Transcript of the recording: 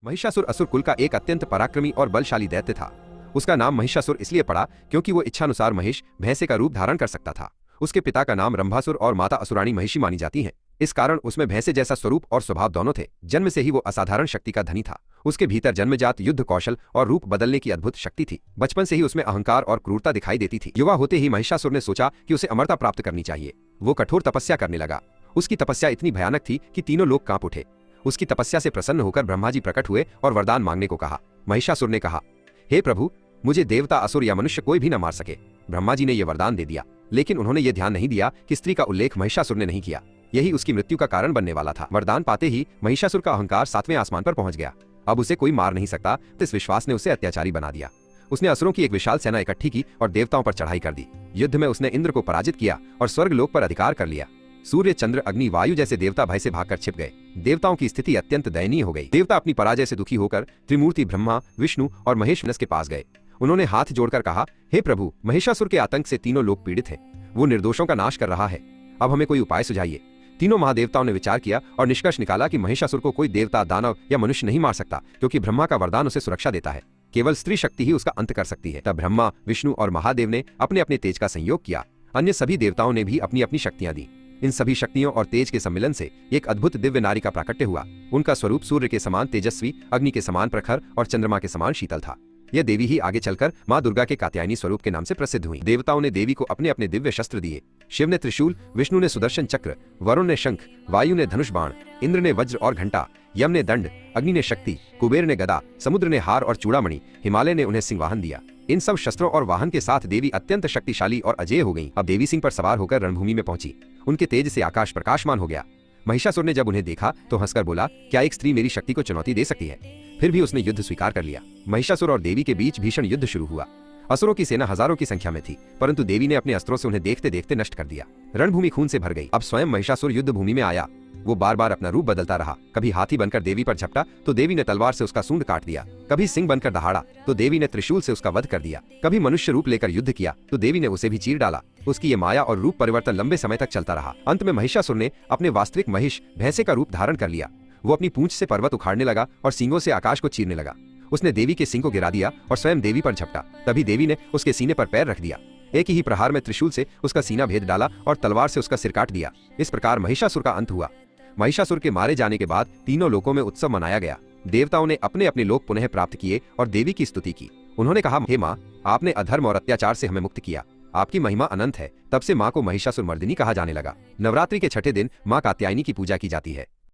महिषासुर असुर कुल का एक अत्यंत पराक्रमी और बलशाली दैत्य था। उसका नाम महिषासुर इसलिए पड़ा क्योंकि वो इच्छानुसार महेश भैंसे का रूप धारण कर सकता था। उसके पिता का नाम रंभासुर और माता असुरानी महिषी मानी जाती है। इस कारण उसमें भैंसे जैसा स्वरूप और स्वभाव दोनों थे। जन्म से ही वो असाधारण शक्ति का धनी था। उसके भीतर जन्मजात युद्ध कौशल और रूप बदलने की अद्भुत शक्ति थी। बचपन से ही उसमें अहंकार और क्रूरता दिखाई देती थी। युवा होते ही महिषासुर ने सोचा कि उसे अमरता प्राप्त करनी चाहिए। वो कठोर तपस्या करने लगा। उसकी तपस्या इतनी भयानक थी कि तीनों लोग कांप उठे। उसकी तपस्या से प्रसन्न होकर ब्रह्मा जी प्रकट हुए और वरदान मांगने को कहा। महिषासुर ने कहा, हे प्रभु, मुझे देवता असुर या मनुष्य कोई भी न मार सके। ब्रह्मा जी ने यह वरदान दे दिया, लेकिन उन्होंने यह ध्यान नहीं दिया कि स्त्री का उल्लेख महिषासुर ने नहीं किया। यही उसकी मृत्यु का कारण बनने वाला था। वरदान पाते ही महिषासुर का अहंकार 7वें आसमान पर पहुंच गया। अब उसे कोई मार नहीं सकता। इस विश्वास ने उसे अत्याचारी बना दिया। उसने असुरों की एक विशाल सेना इकट्ठी की और देवताओं पर चढ़ाई कर दी। युद्ध में उसने इंद्र को पराजित किया और स्वर्ग लोक पर अधिकार कर लिया। सूर्य, चंद्र, अग्नि, वायु जैसे देवता भय से भागकर छिप गए। देवताओं की स्थिति अत्यंत दयनीय हो गई। देवता अपनी पराजय से दुखी होकर त्रिमूर्ति ब्रह्मा, विष्णु और महेश के पास गए। उन्होंने हाथ जोड़कर कहा, हे प्रभु, महिषासुर के आतंक से तीनों लोग पीड़ित हैं। वो निर्दोषों का नाश कर रहा है। अब हमें कोई उपाय सुझाइए। तीनों महादेवताओं ने विचार किया और निष्कर्ष निकाला कि महिषासुर को कोई देवता, दानव या मनुष्य नहीं मार सकता, क्योंकि ब्रह्मा का वरदान उसे सुरक्षा देता है। केवल स्त्री शक्ति ही उसका अंत कर सकती है। तब ब्रह्मा, विष्णु और महादेव ने अपने अपने तेज का संयोग किया। अन्य सभी देवताओं ने भी अपनी अपनी शक्तियां दी। इन सभी शक्तियों और तेज के सम्मिलन से एक अद्भुत दिव्य नारी का प्राकट्य हुआ। उनका स्वरूप सूर्य के समान तेजस्वी, अग्नि के समान प्रखर और चंद्रमा के समान शीतल था। यह देवी ही आगे चलकर मां दुर्गा के कात्यायनी स्वरूप के नाम से प्रसिद्ध हुई। देवताओं ने देवी को अपने अपने दिव्य शस्त्र दिए। शिव ने त्रिशूल, विष्णु ने सुदर्शन चक्र, वरुण ने शंख, वायु ने धनुष बाण, इंद्र ने वज्र और घंटा, यम ने दंड, अग्नि ने शक्ति, कुबेर ने गदा, समुद्र ने हार और चूड़ामणि, हिमालय ने उन्हें सिंहवाहन दिया। इन सब शस्त्रों और वाहन के साथ देवी अत्यंत शक्तिशाली और अजेय हो गई। अब देवी सिंह पर सवार होकर रणभूमि में पहुंची। उनके तेज से आकाश प्रकाशमान हो गया। महिषासुर ने जब उन्हें देखा तो हंसकर बोला, क्या एक स्त्री मेरी शक्ति को चुनौती दे सकती है? फिर भी उसने युद्ध स्वीकार कर लिया। महिषासुर और देवी के बीच भीषण युद्ध शुरू हुआ। असुरों की सेना हजारों की संख्या में थी, परंतु देवी ने अपने अस्त्रों से उन्हें देखते देखते नष्ट कर दिया। रणभूमि खून से भर गई। अब स्वयं महिषासुर युद्ध भूमि में आया। वो बार बार अपना रूप बदलता रहा। कभी हाथी बनकर देवी पर झपटा तो देवी ने तलवार से उसका सूंड काट दिया। कभी सिंह बनकर दहाड़ा तो देवी ने त्रिशूल से उसका वध कर दिया। कभी मनुष्य रूप लेकर युद्ध किया तो देवी ने उसे भी चीर डाला। उसकी ये माया और रूप परिवर्तन लंबे समय तक चलता रहा। अंत में महिषासुर ने अपने वास्तविक महिष भैंसे का रूप धारण कर लिया। वो अपनी पूंछ से पर्वत उखाड़ने लगा और सींगों से आकाश को चीरने लगा। उसने देवी के सिंह को गिरा दिया और स्वयं देवी पर झपटा। तभी देवी ने उसके सीने पर पैर रख दिया। एक ही प्रहार में त्रिशूल से उसका सीना भेद डाला और तलवार से उसका सिर काट दिया। इस प्रकार महिषासुर का अंत हुआ। महिषासुर के मारे जाने के बाद तीनों लोकों में उत्सव मनाया गया। देवताओं ने अपने अपने लोक पुनः प्राप्त किए और देवी की स्तुति की। उन्होंने कहा, हे माँ, आपने अधर्म और अत्याचार से हमें मुक्त किया। आपकी महिमा अनंत है। तब से माँ को महिषासुर मर्दिनी कहा जाने लगा। नवरात्रि के छठे दिन माँ कात्यायनी की पूजा की जाती है।